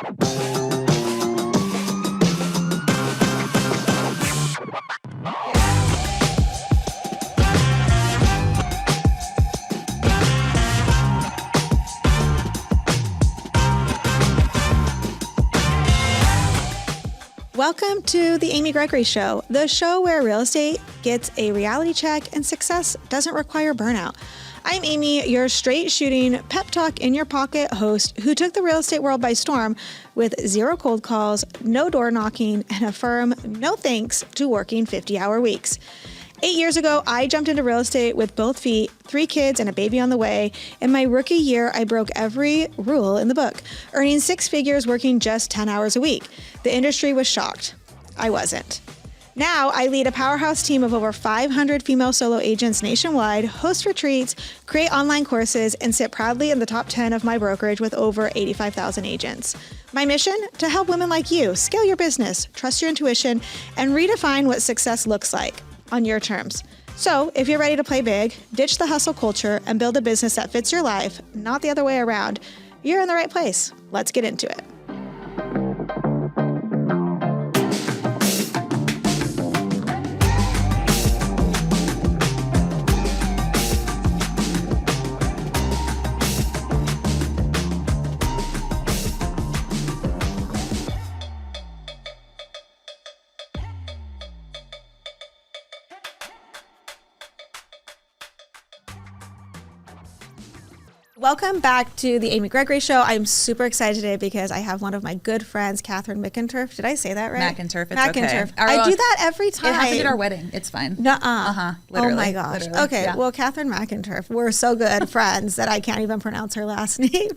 Welcome to The Amy Gregory Show, the show where real estate gets a reality check and success doesn't require burnout. I'm Amy, your straight shooting, pep talk in your pocket host who took the real estate world by storm with zero cold calls, no door knocking, and a firm no thanks to working 50-hour weeks. 8 years ago, I jumped into real estate with both feet, 3 kids, and a baby on the way. In my rookie year, I broke every rule in the book, earning 6 figures working just 10 hours a week. The industry was shocked. I wasn't. Now, I lead a powerhouse team of over 500 female solo agents nationwide, host retreats, create online courses, and sit proudly in the top 10 of my brokerage with over 85,000 agents. My mission? To help women like you scale your business, trust your intuition, and redefine what success looks like on your terms. So if you're ready to play big, ditch the hustle culture, and build a business that fits your life, not the other way around, you're in the right place. Let's get into it. Welcome back to the Amy Gregory Show. I'm super excited today because I have one of my good friends, Kathryn McInturff. Did I say that right? McInturff, it's okay. I do that every time. It happened at our wedding. It's fine. Nuh-uh. Literally. Oh my gosh. Literally. Okay, yeah. Well, Kathryn McInturff, we're so good friends that I can't even pronounce her last name.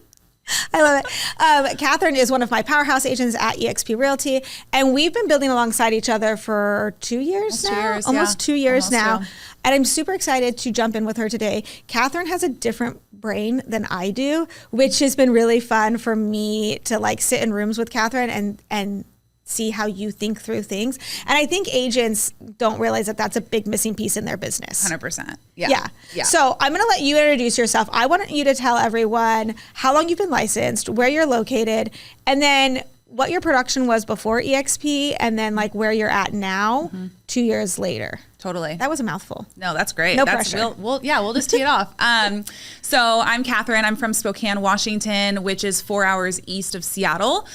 I love it. Kathryn is one of my powerhouse agents at eXp Realty, and we've been building alongside each other for 2 years now. Almost 2 years now. Yeah. And I'm super excited to jump in with her today. Kathryn has a different brain than I do, which has been really fun for me to like sit in rooms with Kathryn and see how you think through things. And I think agents don't realize that that's a big missing piece in their business. 100%. Yeah. So I'm going to let you introduce yourself. I want you to tell everyone how long you've been licensed, where you're located, and then what your production was before EXP, and then like where you're at now, 2 years later. Totally. That was a mouthful. No, that's great. No pressure. We'll just tee it off. So I'm Kathryn. I'm from Spokane, Washington, which is 4 hours east of Seattle.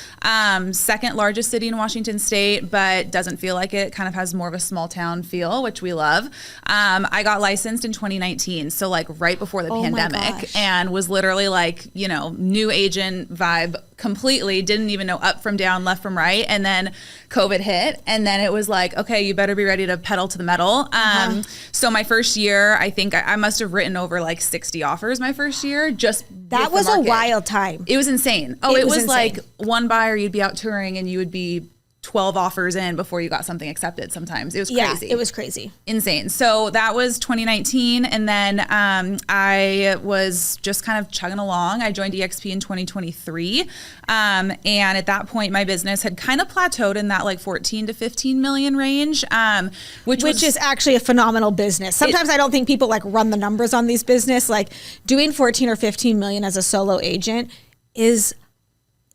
Second largest city in Washington state, but doesn't feel like it. Kind of has more of a small town feel, which we love. I got licensed in 2019. So like right before the pandemic, and was literally like, new agent vibe completely. Didn't even know up from down, left from right. And then COVID hit. And then it was like, okay, you better be ready to pedal to the metal. So my first year, I think I must have written over like 60 offers my first year. That was a wild time. It was insane. It was like one buyer, you'd be out touring and you would be 12 offers in before you got something accepted sometimes. It was crazy. Yeah, it was crazy. Insane. So that was 2019. And then I was just kind of chugging along. I joined eXp in 2023. And at that point, my business had kind of plateaued in that like 14 to 15 million range, which is actually a phenomenal business. Sometimes I don't think people like run the numbers on these business. Like doing 14 or 15 million as a solo agent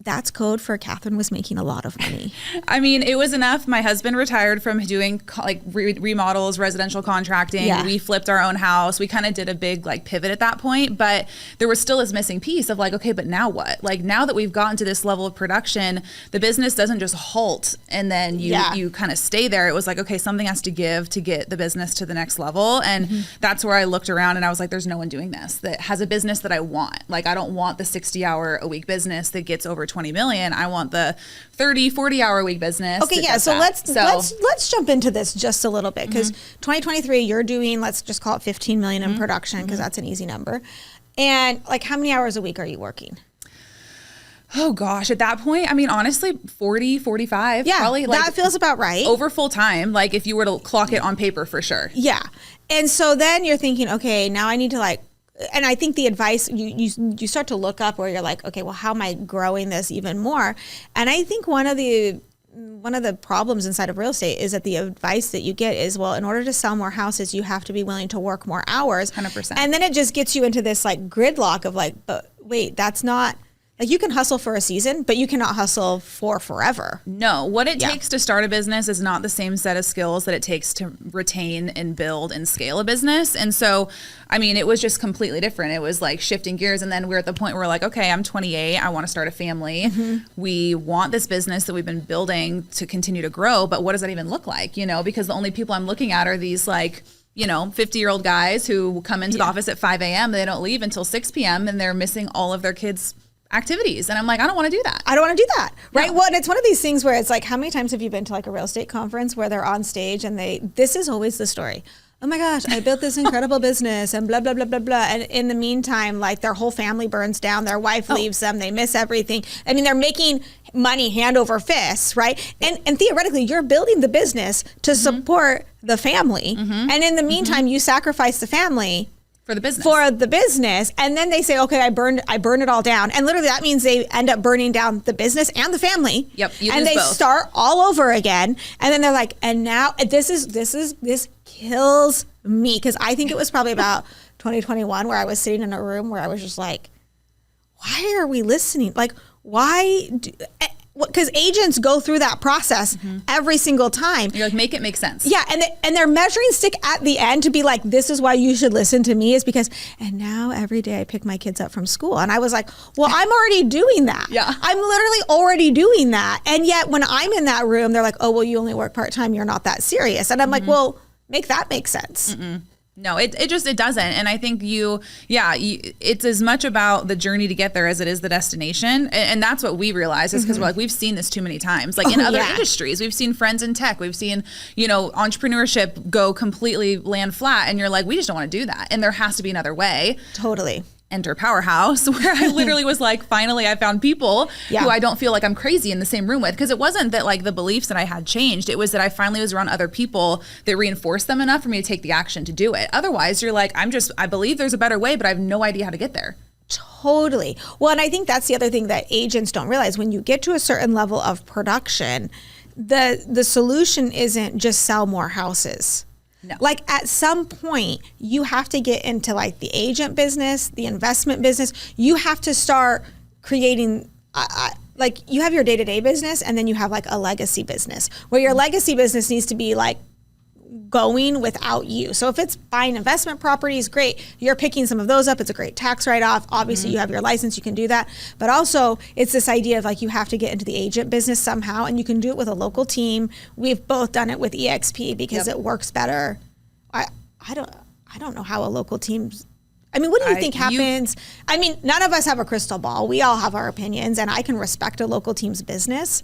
that's code for Kathryn was making a lot of money. I mean, it was enough. My husband retired from doing like remodels, residential contracting. Yeah. We flipped our own house. We kind of did a big like pivot at that point, but there was still this missing piece of like, okay, but now what? Like now that we've gotten to this level of production, the business doesn't just halt and then you kind of stay there. It was like, okay, something has to give to get the business to the next level. And that's where I looked around and I was like, there's no one doing this that has a business that I want. Like, I don't want the 60-hour-a-week business that gets over 20 million. I want the 30, 40-hour-a-week business. Okay, yeah. So let's jump into this just a little bit because 2023, you're doing, let's just call it 15 million in production because that's an easy number. And like, how many hours a week are you working? Oh gosh, at that point, I mean, honestly, 40, 45. Yeah, probably like that feels about right. Over full time, like if you were to clock it on paper for sure. Yeah. And so then you're thinking, okay, now I need to like, and I think the advice, you start to look up where you're like, okay, well, how am I growing this even more? And I think one of the problems inside of real estate is that the advice that you get is, well, in order to sell more houses, you have to be willing to work more hours. 100%. And then it just gets you into this like gridlock of like, but wait, that's not Like you can hustle for a season, but you cannot hustle for forever. No, what it takes to start a business is not the same set of skills that it takes to retain and build and scale a business. And so, I mean, it was just completely different. It was like shifting gears. And then we're at the point where we're like, okay, I'm 28. I want to start a family. We want this business that we've been building to continue to grow. But what does that even look like? You know, because the only people I'm looking at are these like, you know, 50-year-old guys who come into the office at 5 a.m. They don't leave until 6 p.m. and they're missing all of their kids' activities. And I'm like, I don't want to do that. I don't want to do that. Right. No. Well, and it's one of these things where it's like, how many times have you been to like a real estate conference where they're on stage and this is always the story. Oh my gosh, I built this incredible business and blah, blah, blah, blah, blah. And in the meantime, like their whole family burns down. Their wife leaves them. They miss everything. I mean, they're making money hand over fist, right? And theoretically, you're building the business to support the family. And in the meantime, you sacrifice the family for the business. And then they say, okay, I burned it all down. And literally that means they end up burning down the business and the family. Yep. And they start all over again. And then they're like, and now this kills me. Cause I think it was probably about 2021 where I was sitting in a room where I was just like, why are we listening? Like, because agents go through that process every single time. You're like, make it make sense. Yeah, and their measuring stick at the end to be like, this is why you should listen to me is because, and now every day I pick my kids up from school. And I was like, well, I'm already doing that. Yeah. I'm literally already doing that. And yet when I'm in that room, they're like, oh, well, you only work part-time. You're not that serious. And I'm like, well, make that make sense. No, it doesn't. And I think it's as much about the journey to get there as it is the destination. And that's what we realize is because we're like, we've seen this too many times. Like in other industries, we've seen friends in tech, we've seen, you know, entrepreneurship go completely land flat. And you're like, we just don't want to do that. And there has to be another way. Totally. Enter Powerhouse, where I literally was like, finally, I found people who I don't feel like I'm crazy in the same room with. Because it wasn't that like the beliefs that I had changed. It was that I finally was around other people that reinforced them enough for me to take the action to do it. Otherwise, you're like, I believe there's a better way, but I have no idea how to get there. Totally. Well, and I think that's the other thing that agents don't realize. When you get to a certain level of production, the solution isn't just sell more houses. No. Like at some point, you have to get into like the agent business, the investment business. You have to start creating, like you have your day-to-day business and then you have like a legacy business where your legacy business needs to be like going without you. So if it's buying investment properties, great. You're picking some of those up. It's a great tax write-off. Obviously you have your license, you can do that. But also it's this idea of like, you have to get into the agent business somehow and you can do it with a local team. We've both done it with EXP because it works better. I don't know how a local team's, I mean, what do you think happens? I mean, none of us have a crystal ball. We all have our opinions and I can respect a local team's business,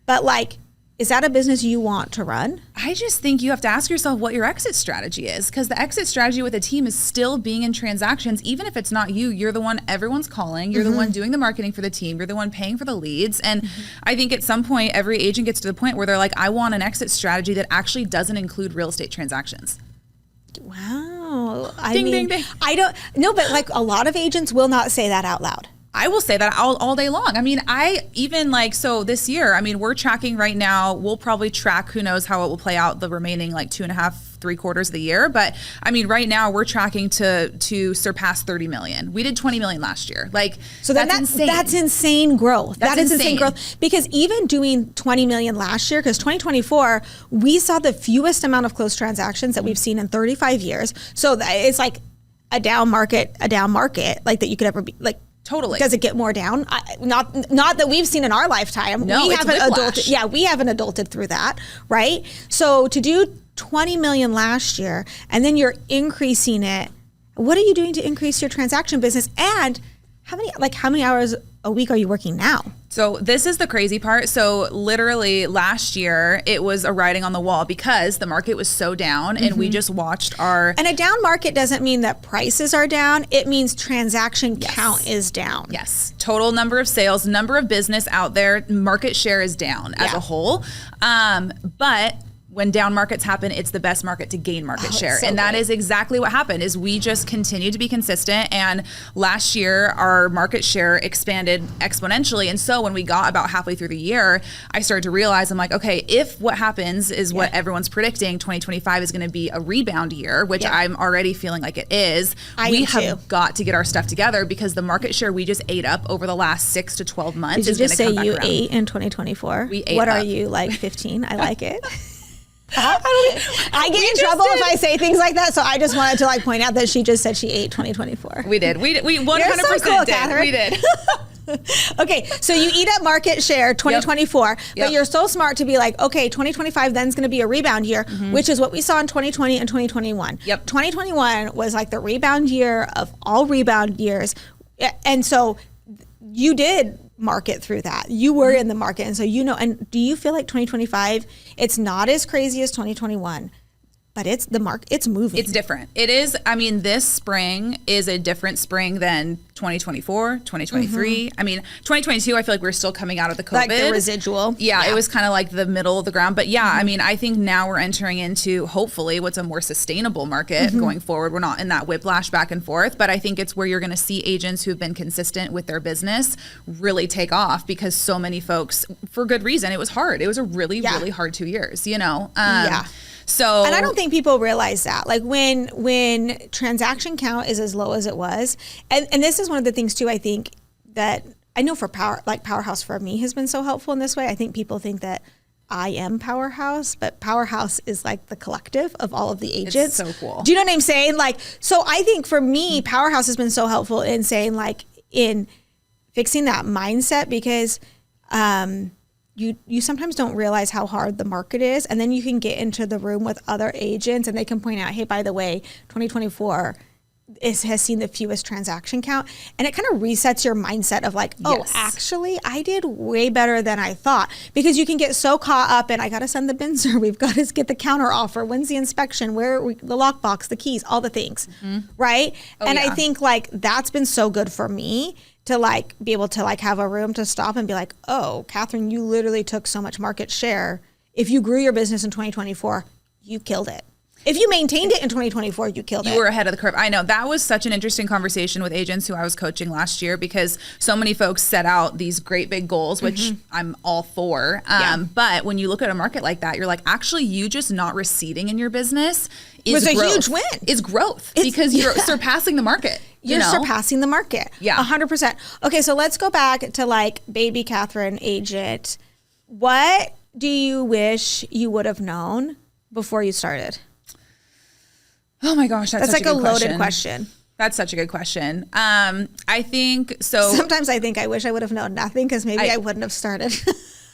but like, is that a business you want to run? I just think you have to ask yourself what your exit strategy is, because the exit strategy with a team is still being in transactions. Even if it's not you, you're the one everyone's calling. You're the one doing the marketing for the team. You're the one paying for the leads. And I think at some point, every agent gets to the point where they're like, I want an exit strategy that actually doesn't include real estate transactions. Wow. Ding, ding, ding. I don't know, but like a lot of agents will not say that out loud. I will say that all day long. I mean, so this year, I mean, we're tracking right now. We'll probably track, who knows how it will play out the remaining like 2.5, 3 quarters of the year. But I mean, right now we're tracking to surpass 30 million. We did 20 million last year. Like, so then that's insane growth. That is insane growth. Because even doing 20 million last year, because 2024, we saw the fewest amount of closed transactions that we've seen in 35 years. So it's like a down market like that you could ever be like. Totally. Does it get more down? Not that we've seen in our lifetime. No, we it's haven't whiplash. we haven't adulted through that, right? So to do 20 million last year and then you're increasing it, what are you doing to increase your transaction business? And how many hours a week are you working now? So this is the crazy part. So literally last year, it was a writing on the wall because the market was so down and we just watched And a down market doesn't mean that prices are down. It means transaction count is down. Yes. Total number of sales, number of business out there, market share is down as a whole. But when down markets happen, it's the best market to gain market share. So and that great. is exactly what happened is we just continued to be consistent. And last year, our market share expanded exponentially. And so when we got about halfway through the year, I started to realize, I'm like, okay, if what happens is what everyone's predicting, 2025 is going to be a rebound year, which I'm already feeling like it is. We have got to get our stuff together because the market share we just ate up over the last 6 to 12 months is going to come back around. Did you just say you ate in 2024? We ate What up. are you, like 15? I like it. I get in trouble if I say things like that, so I just wanted to like point out that she just said she ate 2024. We did. We 100% You're so cool, did. Kathryn. We did. Okay, so you eat up market share 2024, but you're so smart to be like, okay, 2025 then is going to be a rebound year, which is what we saw in 2020 and 2021. 2021 was like the rebound year of all rebound years, and so you did market through that. You were in the market, and so you know. And do you feel like 2025? It's not as crazy as 2021. But it's the market, it's moving. It's different. It is, I mean, this spring is a different spring than 2024, 2023. I mean, 2022, I feel like we're still coming out of the COVID. Like the residual. Yeah, it was kind of like the middle of the ground. But yeah, I mean, I think now we're entering into, hopefully, what's a more sustainable market going forward. We're not in that whiplash back and forth. But I think it's where you're going to see agents who've been consistent with their business really take off because so many folks, for good reason, it was hard. It was a really, really hard 2 years, you know? So, and I don't think people realize that, like when transaction count is as low as it was, and this is one of the things too, I think that I know for Powerhouse for me has been so helpful in this way. I think people think that I am Powerhouse, but Powerhouse is like the collective of all of the agents. It's so cool. Do you know what I'm saying? Like, so I think for me, Powerhouse has been so helpful in saying like in fixing that mindset because, you sometimes don't realize how hard the market is, and then you can get into the room with other agents and they can point out, hey, by the way, 2024 has seen the fewest transaction count, and it kind of resets your mindset of like, oh, actually, I did way better than I thought, because you can get so caught up in I got to send the BINSR, we've got to get the counter offer, when's the inspection, the lockbox, the keys, all the things, right? I think like that's been so good for me to like be able to like have a room to stop and be like, oh, Kathryn, you literally took so much market share. If you grew your business in 2024, you killed it. If you maintained it in 2024, you killed it. You were ahead of the curve. I know. That was such an interesting conversation with agents who I was coaching last year because so many folks set out these great big goals, which I'm all for. But when you look at a market like that, you're like, actually, you just not receding in your business is a growth. huge win. Is growth because you're surpassing the market. You're surpassing the market. Yeah. 100%. Okay, so let's go back to like baby Kathryn agent. What do you wish you would have known before you started? Oh my gosh, that's like such a loaded question. That's such a good question. I think so. Sometimes I think I wish I would have known nothing because maybe I wouldn't have started.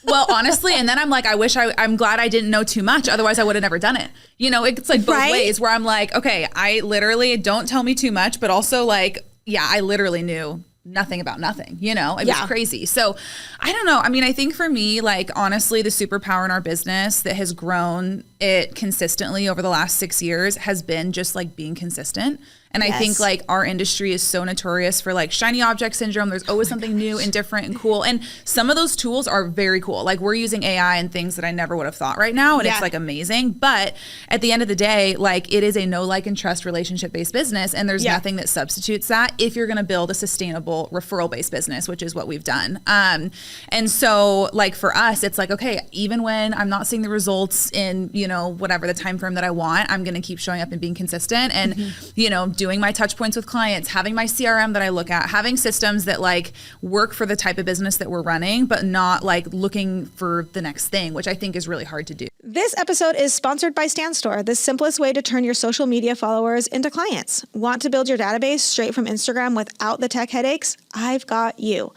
Well, honestly, and then I'm like, I'm glad I didn't know too much. Otherwise, I would have never done it. You know, it's like both ways where I'm like, okay, I literally don't tell me too much, but also like, yeah, I literally knew nothing about nothing, you know, it was crazy. So I don't know. I mean, I think for me, like, honestly, the superpower in our business that has grown it consistently over the last 6 years has been just like being consistent. And I think like our industry is so notorious for like shiny object syndrome. There's always something new and different and cool. And some of those tools are very cool. Like we're using AI and things that I never would have thought right now. And it's like amazing. But at the end of the day, like it is a know, like, and trust relationship based business. And there's nothing that substitutes that if you're going to build a sustainable referral based business, which is what we've done. And so like for us, it's like, okay, even when I'm not seeing the results in, you know, whatever the time frame that I want, I'm going to keep showing up and being consistent and, you know, doing my touch points with clients, having my CRM that I look at, having systems that like work for the type of business that we're running, but not like looking for the next thing, which I think is really hard to do. This episode is sponsored by StanStore, the simplest way to turn your social media followers into clients. Want to build your database straight from Instagram without the tech headaches? I've got you.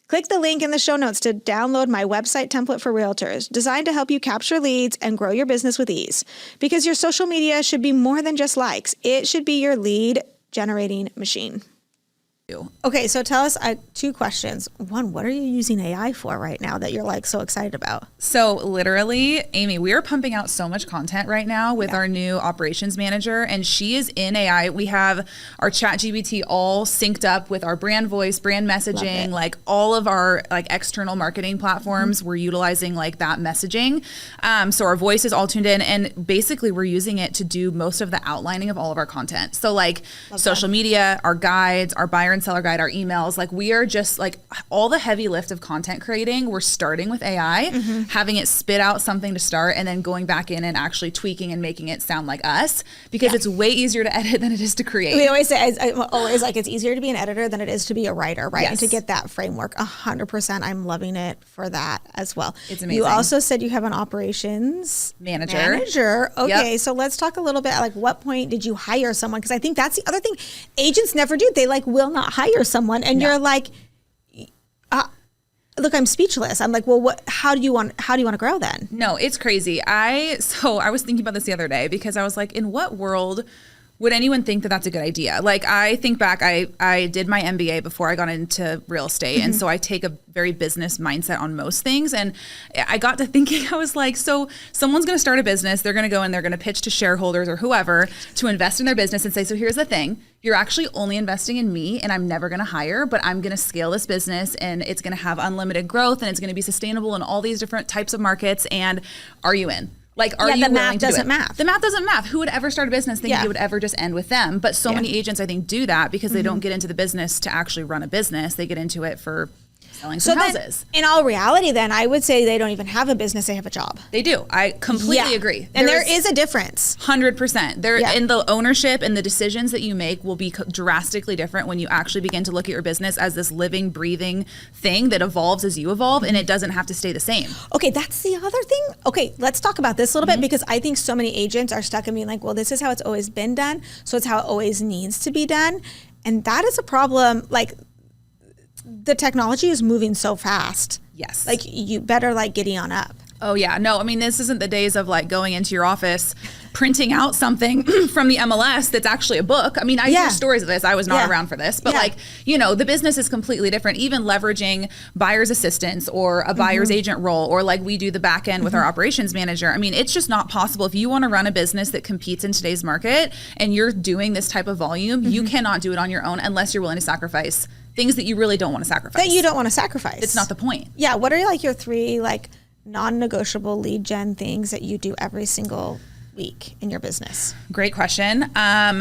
Click the link in the show notes to download my website template for realtors, designed to help you capture leads and grow your business with ease. Because your social media should be more than just likes. It should be your lead generating machine. Okay, so tell us 2 questions. One, what are you using AI for right now that you're like so excited about? So literally, Amy, we are pumping out so much content right now with our new operations manager, and she is in AI. We have our ChatGPT all synced up with our brand voice, brand messaging, like all of our like external marketing platforms. We're utilizing like that messaging. So our voice is all tuned in, and basically we're using it to do most of the outlining of all of our content. So like social media, our guides, our buyer and seller guide, our emails, like we are just like all the heavy lift of content creating. We're starting with AI, having it spit out something to start, and then going back in and actually tweaking and making it sound like us, because it's way easier to edit than it is to create. We always say, always like, it's easier to be an editor than it is to be a writer, right? And to get that framework, 100%. I'm loving it for that as well. It's amazing. You also said you have an operations manager. Okay, so let's talk a little bit, like what point did you hire someone? Because I think that's the other thing agents never do. They like will not hire someone, and you're like, look, I'm speechless. I'm like, well, how do you want to grow then? No, it's crazy. I was thinking about this the other day, because I was like, in what world would anyone think that that's a good idea? Like, I think back, I did my MBA before I got into real estate. And so I take a very business mindset on most things. And I got to thinking, I was like, so someone's going to start a business. They're going to go and they're going to pitch to shareholders or whoever to invest in their business and say, so here's the thing. You're actually only investing in me, and I'm never going to hire, but I'm going to scale this business, and it's going to have unlimited growth, and it's going to be sustainable in all these different types of markets. And are you in? Like, are you willing to do it? The math doesn't math. Who would ever start a business thinking it would ever just end with them? But so many agents, I think, do that because they don't get into the business to actually run a business. They get into it for selling some houses. In all reality, then, I would say they don't even have a business, they have a job. They do. I completely agree. And there is a difference. 100%. In the ownership and the decisions that you make will be drastically different when you actually begin to look at your business as this living, breathing thing that evolves as you evolve, and it doesn't have to stay the same. Okay, that's the other thing. Okay, let's talk about this a little bit, because I think so many agents are stuck in being like, well, this is how it's always been done, so it's how it always needs to be done. And that is a problem. Like, the technology is moving so fast. Yes. Like, you better like giddy on up. Oh yeah. No, I mean, this isn't the days of like going into your office, printing out something from the MLS that's actually a book. I mean, I hear stories of this. I was not around for this, but like, you know, the business is completely different. Even leveraging buyer's assistants or a buyer's agent role, or like we do the back end with our operations manager. I mean, it's just not possible. If you want to run a business that competes in today's market and you're doing this type of volume, you cannot do it on your own unless you're willing to sacrifice things that you really don't want to sacrifice. That you don't want to sacrifice. It's not the point. Yeah. What are like your 3 like non-negotiable lead gen things that you do every single week in your business? Great question.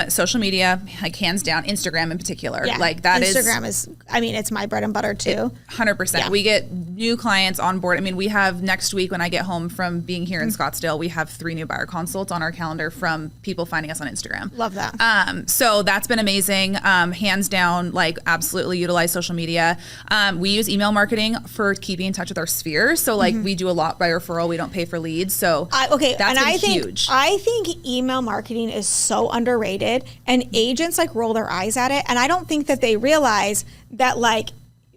Social media, like hands down, Instagram in particular. Yeah. Like that Instagram is, I mean, it's my bread and butter too. 100%. Yeah. We get new clients on board. I mean, we have next week when I get home from being here in Scottsdale, we have 3 new buyer consults on our calendar from people finding us on Instagram. Love that. So that's been amazing. Hands down, like absolutely utilize social media. We use email marketing for keeping in touch with our sphere. So like we do a lot by referral. We don't pay for leads. So that's been huge. I think email marketing is so underrated, and agents like roll their eyes at it. And I don't think that they realize that, like,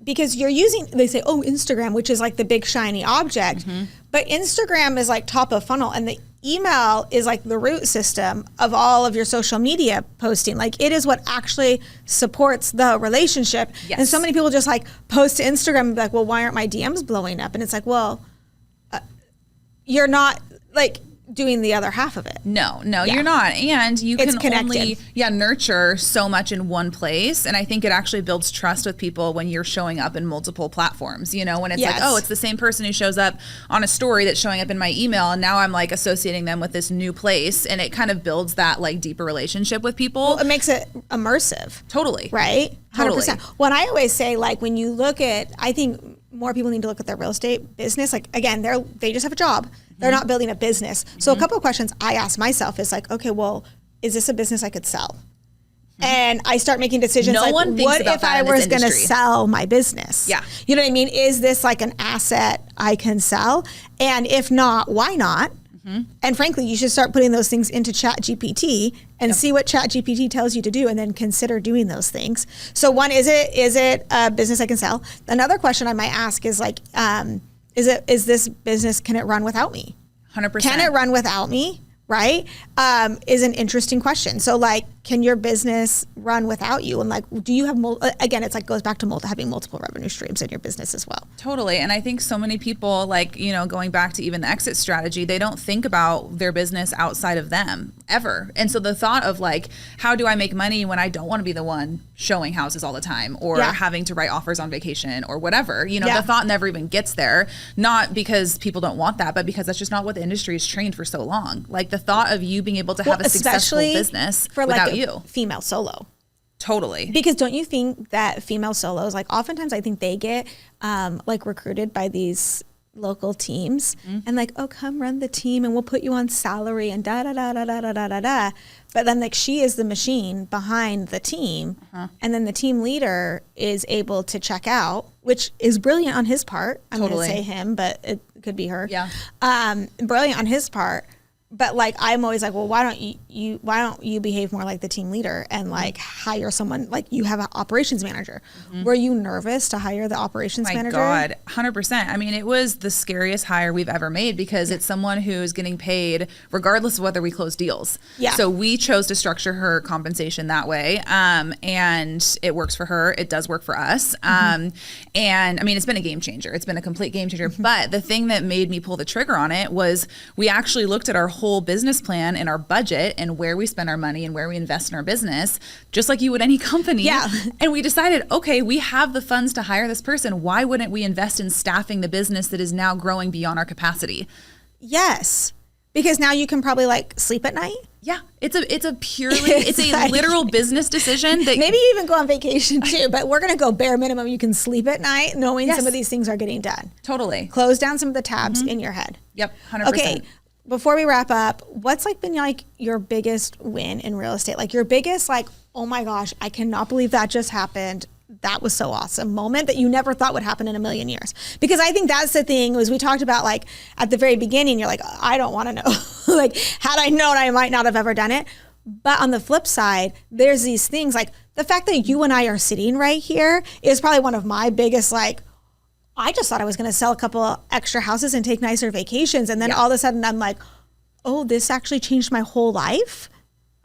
because they say, oh, Instagram, which is like the big shiny object, but Instagram is like top of funnel, and the email is like the root system of all of your social media posting. Like, it is what actually supports the relationship. Yes. And so many people just like post to Instagram and be like, well, why aren't my DMs blowing up? And it's like, well, you're not like doing the other half of it. No, you're not. And you can only nurture so much in one place. And I think it actually builds trust with people when you're showing up in multiple platforms, you know, when it's like, oh, it's the same person who shows up on a story that's showing up in my email. And now I'm like associating them with this new place. And it kind of builds that like deeper relationship with people. Well, it makes it immersive. Totally. Right? 100%. Totally. When I always say, like, when you look at, I think more people need to look at their real estate business. Like, again, they just have a job. They're not building a business. So a couple of questions I ask myself is like, okay, well, is this a business I could sell? And I start making decisions like, what if I was going to sell my business? Yeah. You know what I mean? Is this like an asset I can sell? And if not, why not? And frankly, you should start putting those things into ChatGPT and see what ChatGPT tells you to do, and then consider doing those things. So one, is it a business I can sell? Another question I might ask is like, is this business, can it run without me? 100%. Can it run without me? Right? Is an interesting question. So like, can your business run without you? And like, do you have, again, it's like goes back to having multiple revenue streams in your business as well. Totally. And I think so many people, like, you know, going back to even the exit strategy, they don't think about their business outside of them ever. And so the thought of like, how do I make money when I don't want to be the one showing houses all the time or having to write offers on vacation or whatever, you know, the thought never even gets there. Not because people don't want that, but because that's just not what the industry is trained for so long. Like the thought of you being able to have a successful business for without like you. Female solo. Totally. Because don't you think that female solos, like oftentimes I think they get like recruited by these local teams and like, oh, come run the team and we'll put you on salary and da da da da da da da da da. But then like she is the machine behind the team and then the team leader is able to check out, which is brilliant on his part. I'm going to say him, but it could be her. Yeah. Brilliant on his part. But like, I'm always like, well, why don't you behave more like the team leader and like hire someone, like you have an operations manager. Were you nervous to hire the operations manager? My God, 100%. I mean, it was the scariest hire we've ever made because it's someone who's getting paid regardless of whether we close deals. Yeah. So we chose to structure her compensation that way. And it works for her. It does work for us. And I mean, it's been a game changer. It's been a complete game changer. But the thing that made me pull the trigger on it was we actually looked at our whole business plan and our budget and where we spend our money and where we invest in our business, just like you would any company. Yeah. And we decided, okay, we have the funds to hire this person. Why wouldn't we invest in staffing the business that is now growing beyond our capacity? Yes. Because now you can probably like sleep at night. Yeah. It's a like, literal business decision that maybe even go on vacation too, but we're going to go bare minimum. You can sleep at night knowing some of these things are getting done. Totally. Close down some of the tabs in your head. Yep. 100%. Okay. Before we wrap up, what's like been like your biggest win in real estate? Like your biggest like, oh my gosh, I cannot believe that just happened. That was so awesome moment that you never thought would happen in a million years. Because I think that's the thing was we talked about like at the very beginning, you're like, I don't want to know. Like had I known, I might not have ever done it. But on the flip side, there's these things like the fact that you and I are sitting right here is probably one of my biggest like, I just thought I was going to sell a couple extra houses and take nicer vacations. And then all of a sudden I'm like, oh, this actually changed my whole life.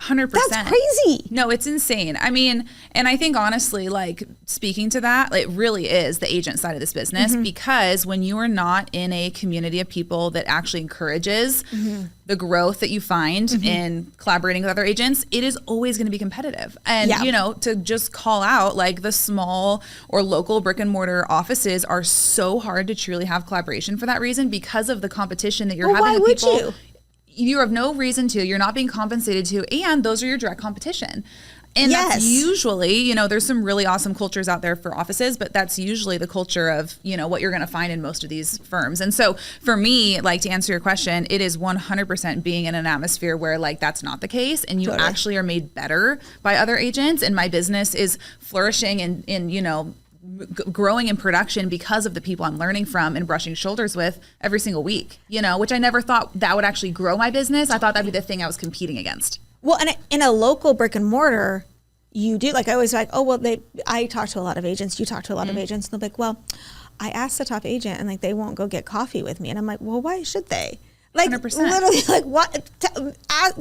100%. That's crazy. No, it's insane. I mean, and I think honestly, like speaking to that, it really is the agent side of this business because when you are not in a community of people that actually encourages the growth that you find in collaborating with other agents, it is always going to be competitive. And, you know, to just call out like the small or local brick and mortar offices are so hard to truly have collaboration for that reason because of the competition that you're having with people. Why would you? You have no reason to, you're not being compensated to, and those are your direct competition. And that's usually, you know, there's some really awesome cultures out there for offices, but that's usually the culture of, you know, what you're going to find in most of these firms. And so for me, like to answer your question, it is 100% being in an atmosphere where like that's not the case and you actually are made better by other agents. And my business is flourishing and you know, growing in production because of the people I'm learning from and brushing shoulders with every single week, you know, which I never thought that would actually grow my business. I thought that'd be the thing I was competing against. Well, and in a local brick and mortar, you do like, I always like, oh, well, I talk to a lot of agents, you talk to a lot of agents and they're like, well, I asked the top agent and like, they won't go get coffee with me. And I'm like, well, why should they? Like 100%. Literally like what,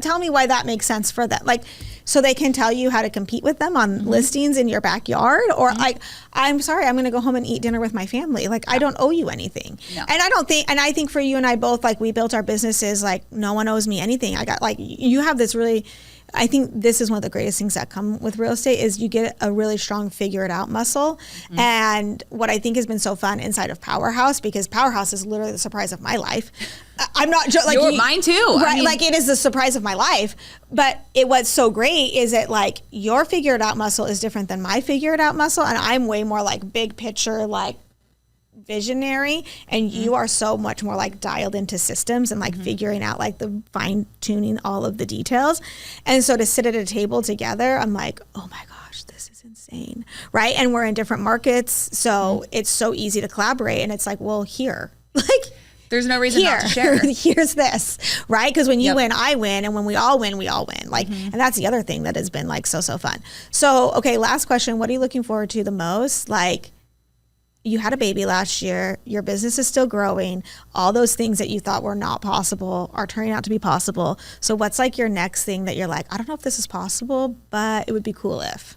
tell me why that makes sense for them. Like, so they can tell you how to compete with them on listings in your backyard or like, I'm sorry, I'm going to go home and eat dinner with my family. Like, I don't owe you anything. No. And I think for you and I both, like we built our businesses, like no one owes me anything. I got like, you have this really, I think this is one of the greatest things that come with real estate is you get a really strong figure it out muscle. And what I think has been so fun inside of Powerhouse, because Powerhouse is literally the surprise of my life. I'm not like mine too. Right, I mean, like it is the surprise of my life. But what's so great is that like your figure it out muscle is different than my figure it out muscle, and I'm way more like big picture, like visionary, and you are so much more like dialed into systems and like figuring out like the fine tuning all of the details. And so to sit at a table together, I'm like, oh my gosh, this is insane, right? And we're in different markets, so it's so easy to collaborate. And it's like, well, here, like. There's no reason not to share. Here's this, right? Because when you win, I win. And when we all win, we all win. Like, and that's the other thing that has been like so fun. So, okay, last question. What are you looking forward to the most? Like you had a baby last year, your business is still growing, all those things that you thought were not possible are turning out to be possible. So what's like your next thing that you're like, I don't know if this is possible, but it would be cool if?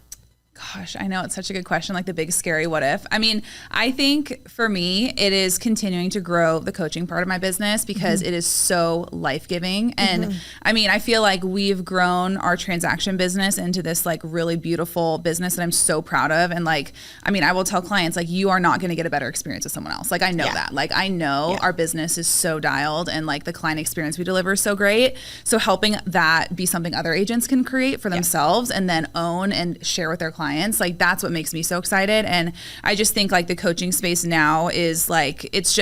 Gosh, I know it's such a good question, like the big scary what if. I mean, I think for me, it is continuing to grow the coaching part of my business because it is so life-giving. And I mean, I feel like we've grown our transaction business into this like really beautiful business that I'm so proud of. And like, I mean, I will tell clients like, you are not going to get a better experience with someone else. Like I know that. Like I know our business is so dialed and like the client experience we deliver is so great. So helping that be something other agents can create for themselves and then own and share with their clients. Like that's what makes me so excited. And I just think like the coaching space now is like, it's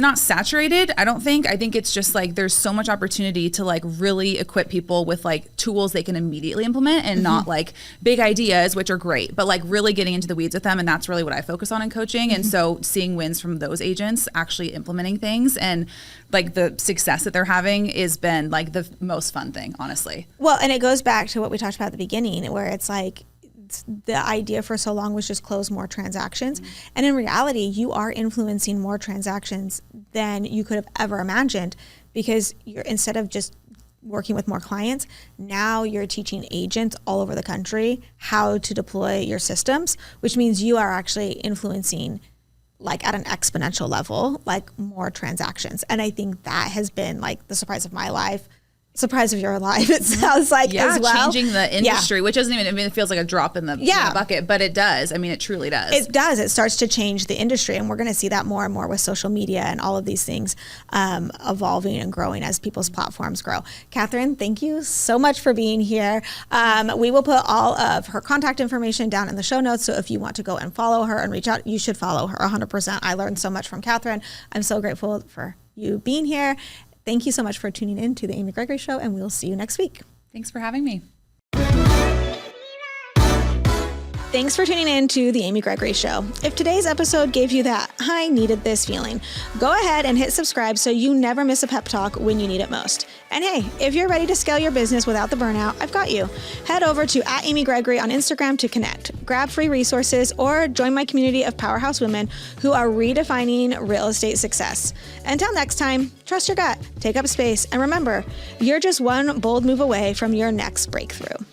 not saturated. I don't think. I think it's just like there's so much opportunity to like really equip people with like tools they can immediately implement and not like big ideas, which are great, but like really getting into the weeds with them. And that's really what I focus on in coaching. And so seeing wins from those agents actually implementing things and like the success that they're having has been like the most fun thing, honestly. Well, and it goes back to what we talked about at the beginning where it's like, the idea for so long was just close more transactions. And in reality, you are influencing more transactions than you could have ever imagined because you're instead of just working with more clients, now you're teaching agents all over the country how to deploy your systems, which means you are actually influencing like at an exponential level, like more transactions. And I think that has been like the surprise of my life. Surprise of your life, it sounds like as well. Changing the industry, which doesn't even, I mean, it feels like a drop in the bucket, but it does. I mean, it truly does. It does. It starts to change the industry. And we're going to see that more and more with social media and all of these things evolving and growing as people's platforms grow. Kathryn, thank you so much for being here. We will put all of her contact information down in the show notes. So if you want to go and follow her and reach out, you should follow her 100%. I learned so much from Kathryn. I'm so grateful for you being here. Thank you so much for tuning in to the Amy Gregory Show, and we'll see you next week. Thanks for having me. Thanks for tuning in to the Amy Gregory Show. If today's episode gave you that I needed this feeling, go ahead and hit subscribe so you never miss a pep talk when you need it most. And hey, if you're ready to scale your business without the burnout, I've got you. Head over to @AmyGregory on Instagram to connect, grab free resources, or join my community of powerhouse women who are redefining real estate success. Until next time, trust your gut, take up space, and remember, you're just one bold move away from your next breakthrough.